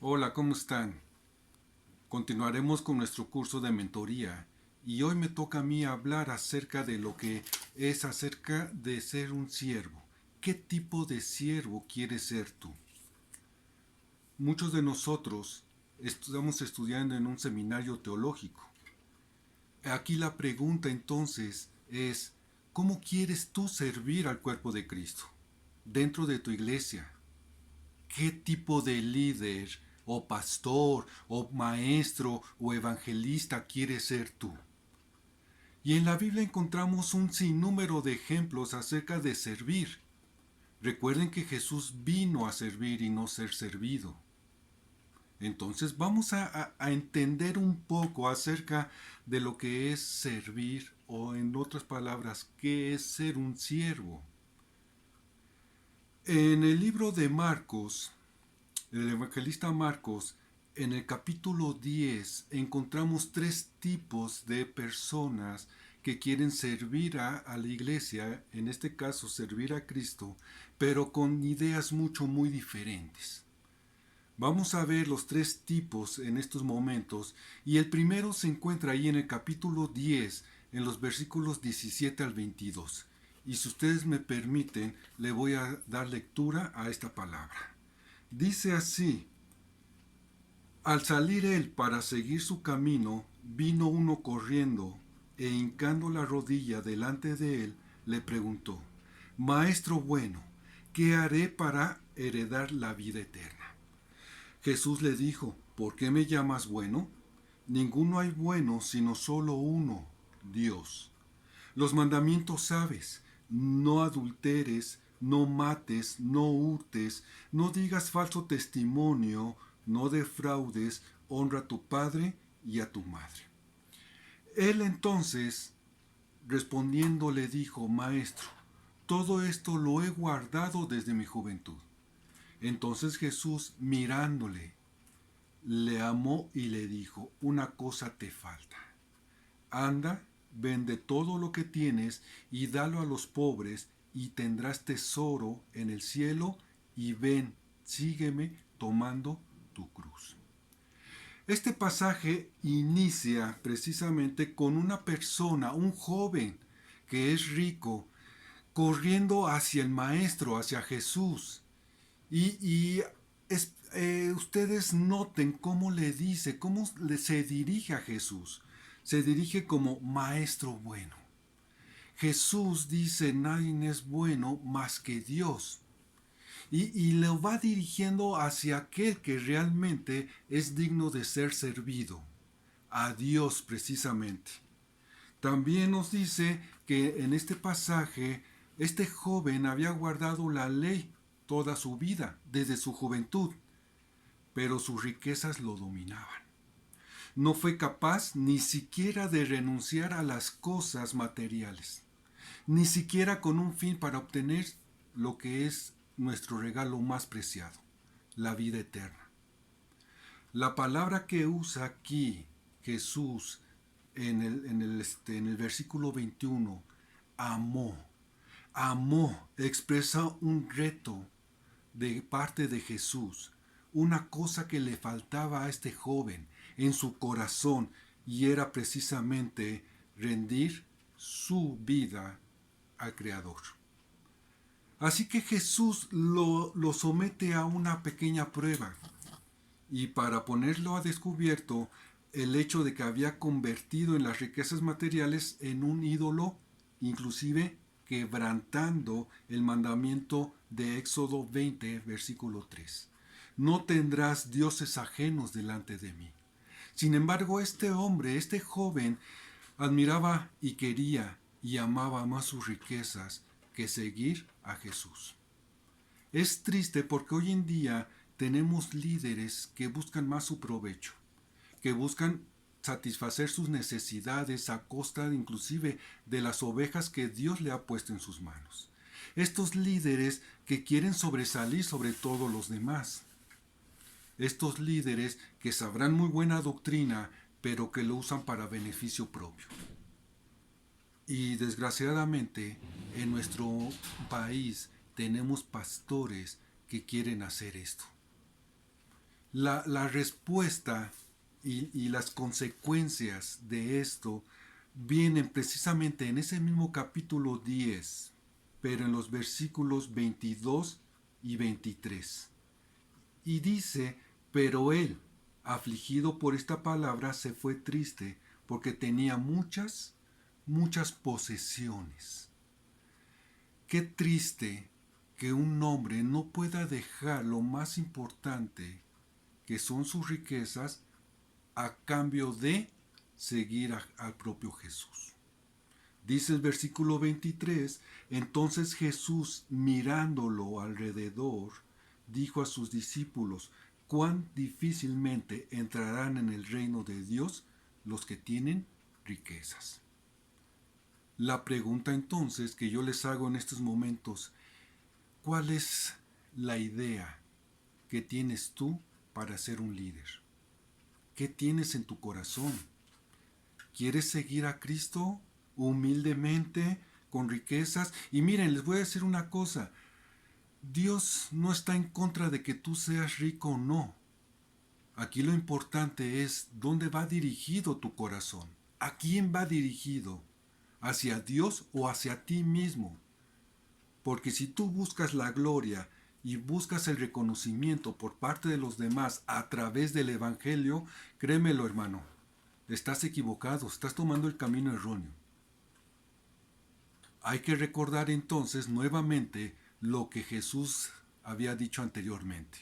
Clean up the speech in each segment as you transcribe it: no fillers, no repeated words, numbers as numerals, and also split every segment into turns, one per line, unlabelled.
Hola, ¿cómo están? Continuaremos con nuestro curso de mentoría y hoy me toca a mí hablar acerca de lo que es acerca de ser un siervo. ¿Qué tipo de siervo quieres ser tú? Muchos de nosotros estamos estudiando en un seminario teológico. Aquí la pregunta entonces es, ¿cómo quieres tú servir al cuerpo de Cristo? Dentro de tu iglesia, qué tipo de líder o pastor o maestro o evangelista quieres ser tú. Y en la Biblia encontramos un sinnúmero de ejemplos acerca de servir. Recuerden que Jesús vino a servir y no ser servido. Entonces vamos a entender un poco acerca de lo que es servir o en otras palabras, qué es ser un siervo. En el libro de Marcos, el evangelista Marcos, en el capítulo 10 encontramos tres tipos de personas que quieren servir a la iglesia, en este caso servir a Cristo, pero con ideas muy diferentes. Vamos a ver los tres tipos en estos momentos y el primero se encuentra ahí en el capítulo 10, en los versículos 17 al 22. Y si ustedes me permiten, le voy a dar lectura a esta palabra. Dice así: al salir él para seguir su camino, vino uno corriendo, e hincando la rodilla delante de él, le preguntó: Maestro bueno, ¿qué haré para heredar la vida eterna? Jesús le dijo: ¿por qué me llamas bueno? Ninguno hay bueno sino solo uno, Dios. Los mandamientos sabes: no adulteres, no mates, no hurtes, no digas falso testimonio, no defraudes, honra a tu padre y a tu madre. Él entonces, respondiendo, le dijo: Maestro, todo esto lo he guardado desde mi juventud. Entonces Jesús, mirándole, le amó y le dijo: una cosa te falta. Anda, vende todo lo que tienes y dalo a los pobres, y tendrás tesoro en el cielo, y ven, sígueme tomando tu cruz. Este pasaje inicia precisamente con una persona, un joven que es rico, corriendo hacia el Maestro, hacia Jesús. Ustedes noten cómo le dice, se dirige a Jesús. Se dirige como Maestro bueno. Jesús dice: nadie es bueno más que Dios. Y lo va dirigiendo hacia aquel que realmente es digno de ser servido, a Dios precisamente. También nos dice que en este pasaje este joven había guardado la ley toda su vida, desde su juventud, pero sus riquezas lo dominaban. No fue capaz ni siquiera de renunciar a las cosas materiales, ni siquiera con un fin para obtener lo que es nuestro regalo más preciado, la vida eterna. La palabra que usa aquí Jesús en el versículo 21, amó. Amó expresa un reto de parte de Jesús, una cosa que le faltaba a este joven en su corazón, y era precisamente rendir su vida al Creador. Así que Jesús lo somete a una pequeña prueba, y para ponerlo a descubierto el hecho de que había convertido en las riquezas materiales en un ídolo, inclusive quebrantando el mandamiento de Éxodo 20, versículo 3. No tendrás dioses ajenos delante de mí. Sin embargo, este hombre, este joven, admiraba y quería y amaba más sus riquezas que seguir a Jesús. Es triste porque hoy en día tenemos líderes que buscan más su provecho, que buscan satisfacer sus necesidades a costa inclusive de las ovejas que Dios le ha puesto en sus manos. Estos líderes que quieren sobresalir sobre todos los demás. Estos líderes que sabrán muy buena doctrina, pero que lo usan para beneficio propio. Y desgraciadamente en nuestro país tenemos pastores que quieren hacer esto. La respuesta y las consecuencias de esto vienen precisamente en ese mismo capítulo 10, pero en los versículos 22 y 23. Y dice, pero él, afligido por esta palabra, se fue triste, porque tenía muchas posesiones. Qué triste que un hombre no pueda dejar lo más importante, que son sus riquezas, a cambio de seguir al propio Jesús. Dice el versículo 23, entonces Jesús, mirándolo alrededor, dijo a sus discípulos, cuán difícilmente entrarán en el reino de Dios los que tienen riquezas. La pregunta entonces que yo les hago en estos momentos, ¿cuál es la idea que tienes tú para ser un líder? ¿Qué tienes en tu corazón? ¿Quieres seguir a Cristo humildemente, con riquezas? Y miren, les voy a decir una cosa, Dios no está en contra de que tú seas rico o no. Aquí lo importante es dónde va dirigido tu corazón. ¿A quién va dirigido? ¿Hacia Dios o hacia ti mismo? Porque si tú buscas la gloria y buscas el reconocimiento por parte de los demás a través del Evangelio, créemelo, hermano, estás equivocado, estás tomando el camino erróneo. Hay que recordar entonces nuevamente lo que Jesús había dicho anteriormente.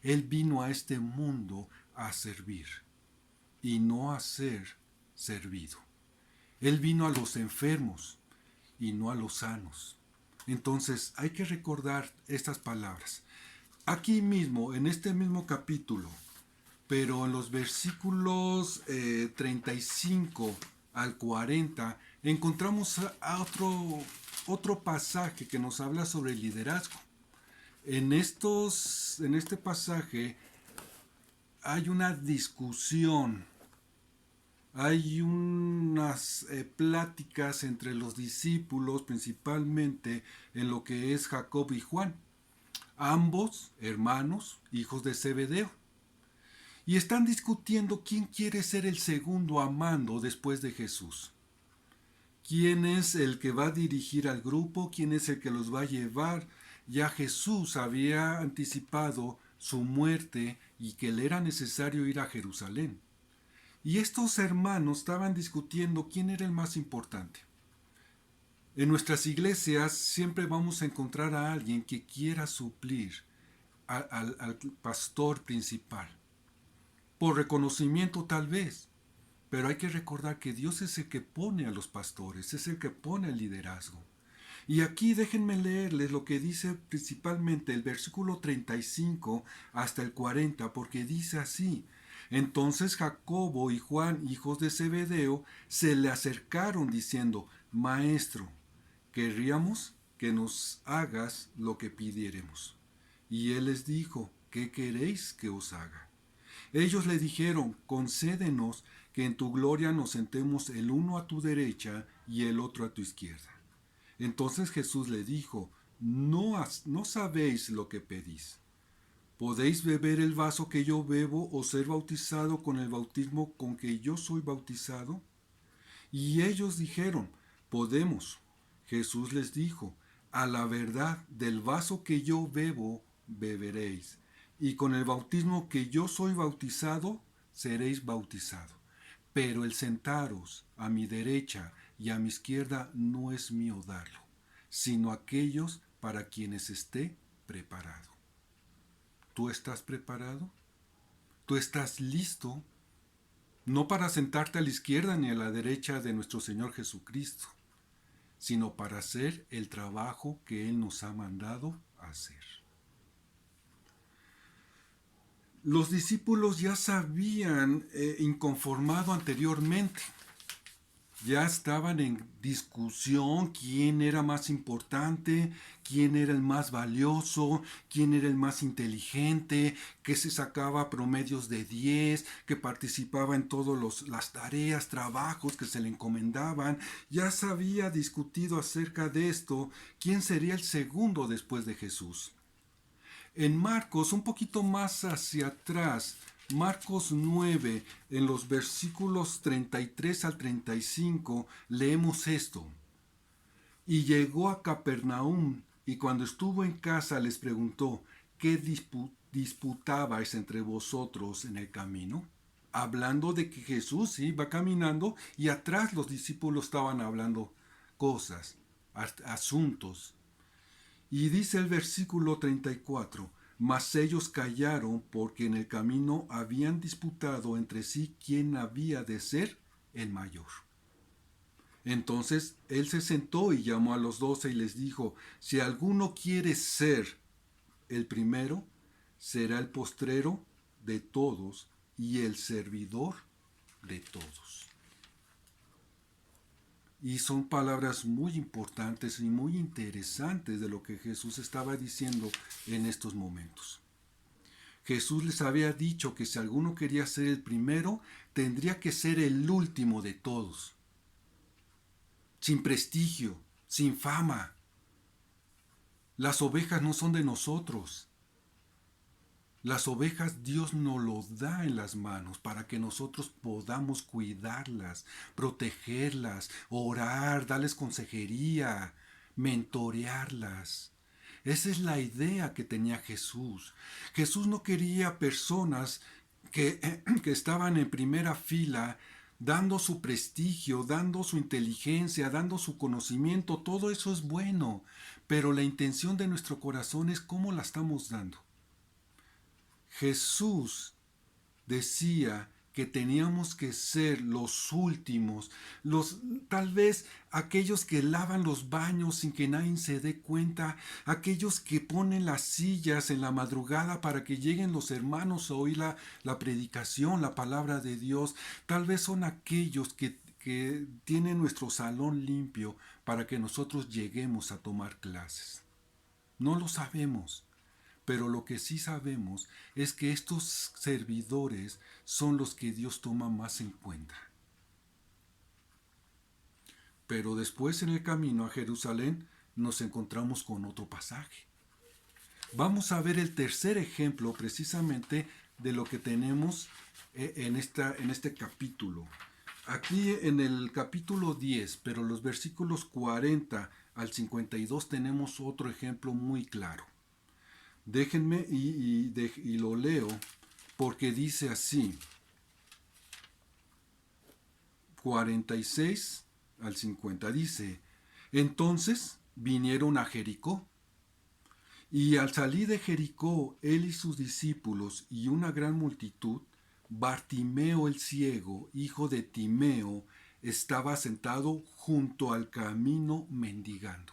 Él vino a este mundo a servir y no a ser servido. Él vino a los enfermos y no a los sanos. Entonces hay que recordar estas palabras. Aquí mismo, en este mismo capítulo, pero en los versículos 35 al 40, encontramos a otro pasaje que nos habla sobre el liderazgo. En este pasaje hay una discusión, hay unas pláticas entre los discípulos, principalmente en lo que es Jacob y Juan, ambos hermanos, hijos de Zebedeo. Y están discutiendo quién quiere ser el segundo a mando después de Jesús. ¿Quién es el que va a dirigir al grupo? ¿Quién es el que los va a llevar? Ya Jesús había anticipado su muerte y que le era necesario ir a Jerusalén. Y estos hermanos estaban discutiendo quién era el más importante. En nuestras iglesias siempre vamos a encontrar a alguien que quiera suplir al pastor principal. Por reconocimiento tal vez, pero hay que recordar que Dios es el que pone a los pastores, es el que pone el liderazgo. Y aquí déjenme leerles lo que dice principalmente el versículo 35 hasta el 40, porque dice así: entonces Jacobo y Juan, hijos de Zebedeo, se le acercaron diciendo, Maestro, querríamos que nos hagas lo que pidiéremos. Y él les dijo, ¿qué queréis que os haga? Ellos le dijeron, concédenos que en tu gloria nos sentemos el uno a tu derecha y el otro a tu izquierda. Entonces Jesús le dijo, no sabéis lo que pedís. ¿Podéis beber el vaso que yo bebo o ser bautizado con el bautismo con que yo soy bautizado? Y ellos dijeron, podemos. Jesús les dijo, a la verdad del vaso que yo bebo, beberéis, y con el bautismo que yo soy bautizado, seréis bautizado. Pero el sentaros a mi derecha y a mi izquierda no es mío darlo, sino aquellos para quienes esté preparado. ¿Tú estás preparado? ¿Tú estás listo? No para sentarte a la izquierda ni a la derecha de nuestro Señor Jesucristo, sino para hacer el trabajo que Él nos ha mandado hacer. Los discípulos ya se habían inconformado anteriormente. Ya estaban en discusión quién era más importante, quién era el más valioso, quién era el más inteligente, que se sacaba promedios de 10, que participaba en todas las tareas, trabajos que se le encomendaban. Ya se había discutido acerca de esto, quién sería el segundo después de Jesús. En Marcos, un poquito más hacia atrás, Marcos 9, en los versículos 33 al 35, leemos esto. Y llegó a Capernaum, y cuando estuvo en casa les preguntó, ¿qué disputabais entre vosotros en el camino? Hablando de que Jesús iba caminando y atrás los discípulos estaban hablando cosas, asuntos. Y dice el versículo 34, mas ellos callaron porque en el camino habían disputado entre sí quién había de ser el mayor. Entonces él se sentó y llamó a los 12 y les dijo, si alguno quiere ser el primero, será el postrero de todos y el servidor de todos. Y son palabras muy importantes y muy interesantes de lo que Jesús estaba diciendo en estos momentos. Jesús les había dicho que si alguno quería ser el primero, tendría que ser el último de todos. Sin prestigio, sin fama. Las ovejas no son de nosotros. Las ovejas Dios nos los da en las manos para que nosotros podamos cuidarlas, protegerlas, orar, darles consejería, mentorearlas. Esa es la idea que tenía Jesús. Jesús no quería personas que estaban en primera fila dando su prestigio, dando su inteligencia, dando su conocimiento. Todo eso es bueno, pero la intención de nuestro corazón es cómo la estamos dando. Jesús decía que teníamos que ser los últimos, tal vez aquellos que lavan los baños sin que nadie se dé cuenta, aquellos que ponen las sillas en la madrugada para que lleguen los hermanos a oír la predicación, la palabra de Dios. Tal vez son aquellos que tienen nuestro salón limpio para que nosotros lleguemos a tomar clases. No lo sabemos. Pero lo que sí sabemos es que estos servidores son los que Dios toma más en cuenta. Pero después en el camino a Jerusalén nos encontramos con otro pasaje. Vamos a ver el tercer ejemplo precisamente de lo que tenemos en este capítulo. Aquí en el capítulo 10, pero los versículos 40 al 52 tenemos otro ejemplo muy claro. Déjenme y lo leo porque dice así, 46 al 50 dice, entonces vinieron a Jericó, y al salir de Jericó, él y sus discípulos y una gran multitud, Bartimeo el ciego, hijo de Timeo, estaba sentado junto al camino mendigando.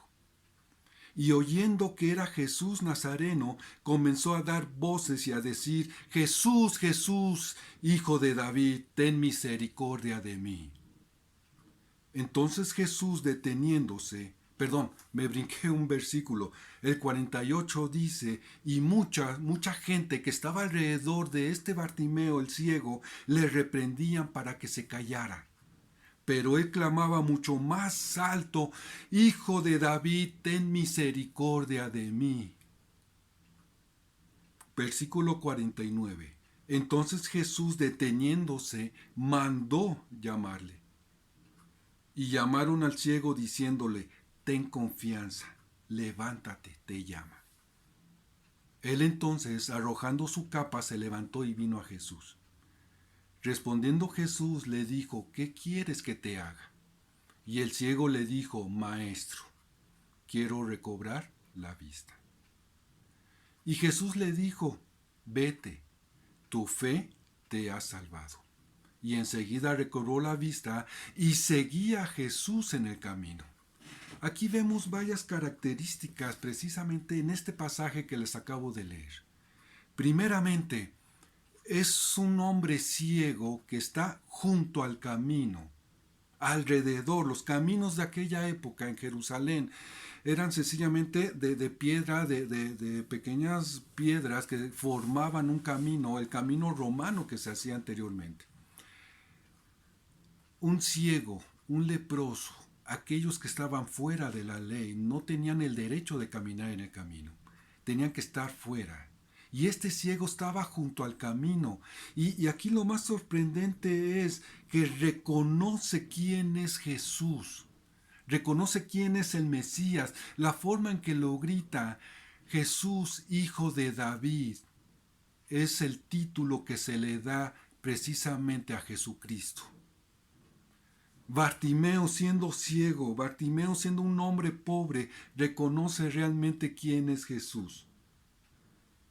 Y oyendo que era Jesús Nazareno, comenzó a dar voces y a decir, Jesús, Jesús, hijo de David, ten misericordia de mí. Entonces Jesús me brinqué un versículo, el 48 dice, y mucha gente que estaba alrededor de este Bartimeo el ciego, le reprendían para que se callara. Pero él clamaba mucho más alto, Hijo de David, ten misericordia de mí. Versículo 49. Entonces Jesús, deteniéndose, mandó llamarle. Y llamaron al ciego diciéndole, ten confianza, levántate, te llama. Él entonces, arrojando su capa, se levantó y vino a Jesús. Respondiendo Jesús le dijo, ¿qué quieres que te haga? Y el ciego le dijo, Maestro, quiero recobrar la vista. Y Jesús le dijo, vete, tu fe te ha salvado. Y enseguida recobró la vista y seguía a Jesús en el camino. Aquí vemos varias características precisamente en este pasaje que les acabo de leer. Primeramente, es un hombre ciego que está junto al camino, alrededor. Los caminos de aquella época en Jerusalén eran sencillamente de piedra, de pequeñas piedras que formaban un camino, el camino romano que se hacía anteriormente. Un ciego, un leproso, aquellos que estaban fuera de la ley, no tenían el derecho de caminar en el camino. Tenían que estar fuera. y este ciego estaba junto al camino. Y aquí lo más sorprendente es que reconoce quién es Jesús, reconoce quién es el Mesías, la forma en que lo grita: Jesús, hijo de David, es el título que se le da precisamente a Jesucristo. Bartimeo, siendo ciego, Bartimeo, siendo un hombre pobre, reconoce realmente quién es Jesús.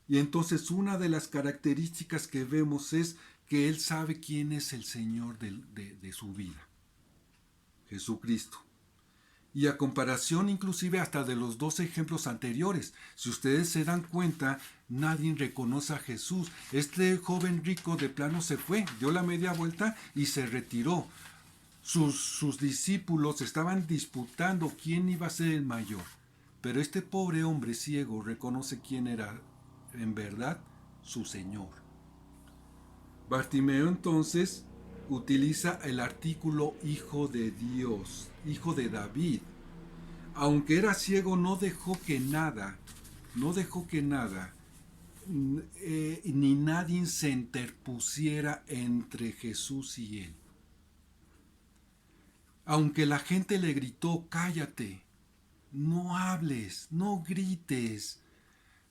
Y entonces una de las características que vemos es que él sabe quién es el Señor de su vida, Jesucristo. Y a comparación inclusive hasta de los dos ejemplos anteriores, si ustedes se dan cuenta, nadie reconoce a Jesús. Este joven rico de plano se fue, dio la media vuelta y se retiró. Sus discípulos estaban disputando quién iba a ser el mayor. Pero este pobre hombre ciego reconoce quién era en verdad su Señor. Bartimeo entonces utiliza el artículo hijo de Dios, hijo de David. Aunque era ciego, no dejó que nada, ni nadie se interpusiera entre Jesús y él. Aunque la gente le gritó: cállate, no hables, no grites,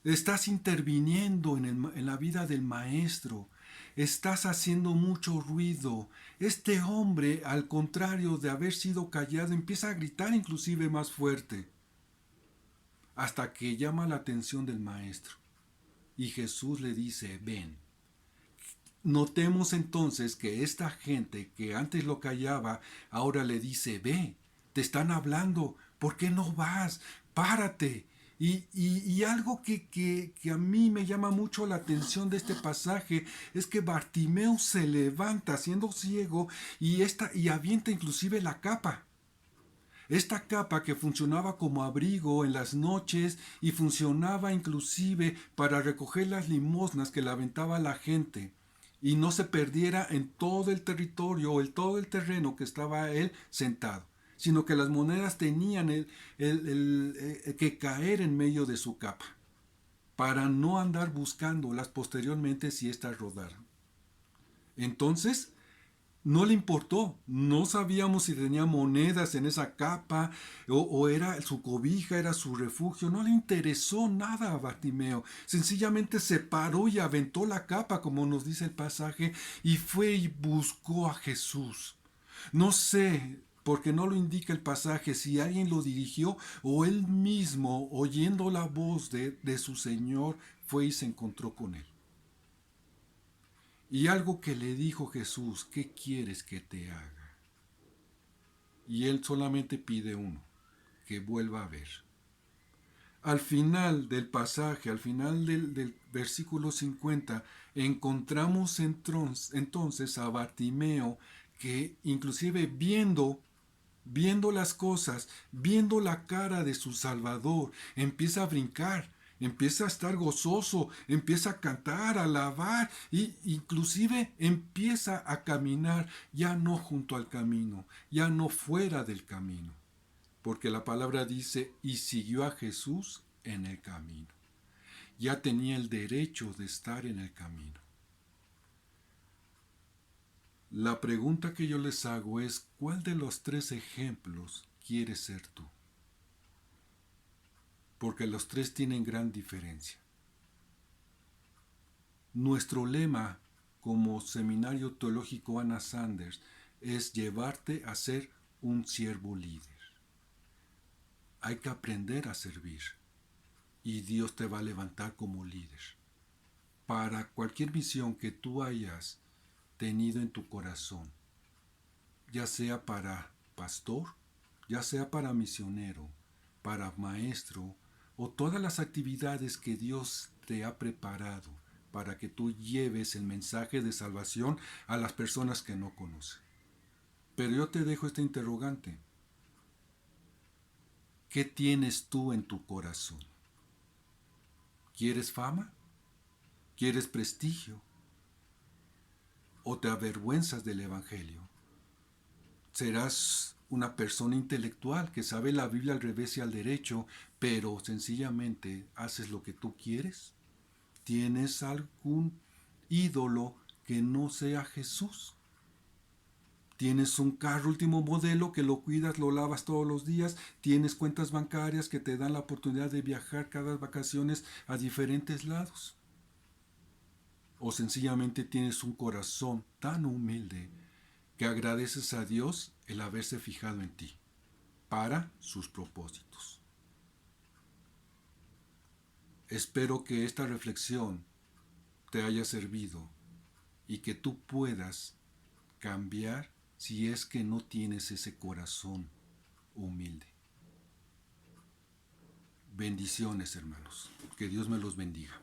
estás interviniendo en la vida del maestro, estás haciendo mucho ruido. Este hombre, al contrario de haber sido callado, empieza a gritar inclusive más fuerte, hasta que llama la atención del maestro. Y Jesús le dice: ven. Notemos entonces que esta gente que antes lo callaba, ahora le dice: ve, te están hablando, ¿por qué no vas? Párate. Y algo que a mí me llama mucho la atención de este pasaje es que Bartimeo se levanta siendo ciego y avienta inclusive la capa. Esta capa que funcionaba como abrigo en las noches y funcionaba inclusive para recoger las limosnas que le aventaba la gente y no se perdiera en todo el territorio o en todo el terreno que estaba él sentado, sino que las monedas tenían que caer en medio de su capa para no andar buscándolas posteriormente si éstas rodaran. Entonces, no le importó, no sabíamos si tenía monedas en esa capa o era su cobija, era su refugio, no le interesó nada a Bartimeo, sencillamente se paró y aventó la capa, como nos dice el pasaje, y fue y buscó a Jesús. No sé, porque no lo indica el pasaje, si alguien lo dirigió o él mismo, oyendo la voz de su Señor, fue y se encontró con él. Y algo que le dijo Jesús: ¿qué quieres que te haga? Y él solamente pide uno: que vuelva a ver. Al final del pasaje, al final del versículo 50, encontramos entonces a Bartimeo que inclusive viendo las cosas, viendo la cara de su Salvador, empieza a brincar, empieza a estar gozoso, empieza a cantar, a alabar e inclusive empieza a caminar ya no junto al camino, ya no fuera del camino, porque la palabra dice: y siguió a Jesús en el camino. Ya tenía el derecho de estar en el camino. La pregunta que yo les hago es: ¿cuál de los tres ejemplos quieres ser tú? Porque los tres tienen gran diferencia. Nuestro lema como Seminario Teológico Anna Sanders es llevarte a ser un siervo líder. Hay que aprender a servir y Dios te va a levantar como líder para cualquier visión que tú hayas tenido en tu corazón, ya sea para pastor, ya sea para misionero, para maestro o todas las actividades que Dios te ha preparado para que tú lleves el mensaje de salvación a las personas que no conocen. Pero yo te dejo este interrogante: ¿qué tienes tú en tu corazón? ¿Quieres fama? ¿Quieres prestigio? ¿O te avergüenzas del Evangelio? ¿Serás una persona intelectual que sabe la Biblia al revés y al derecho, pero sencillamente haces lo que tú quieres? ¿Tienes algún ídolo que no sea Jesús? Tienes un carro último modelo que lo cuidas, lo lavas todos los días, tienes cuentas bancarias que te dan la oportunidad de viajar cada vacaciones a diferentes lados. O sencillamente tienes un corazón tan humilde que agradeces a Dios el haberse fijado en ti para sus propósitos. Espero que esta reflexión te haya servido y que tú puedas cambiar si es que no tienes ese corazón humilde. Bendiciones, hermanos. Que Dios me los bendiga.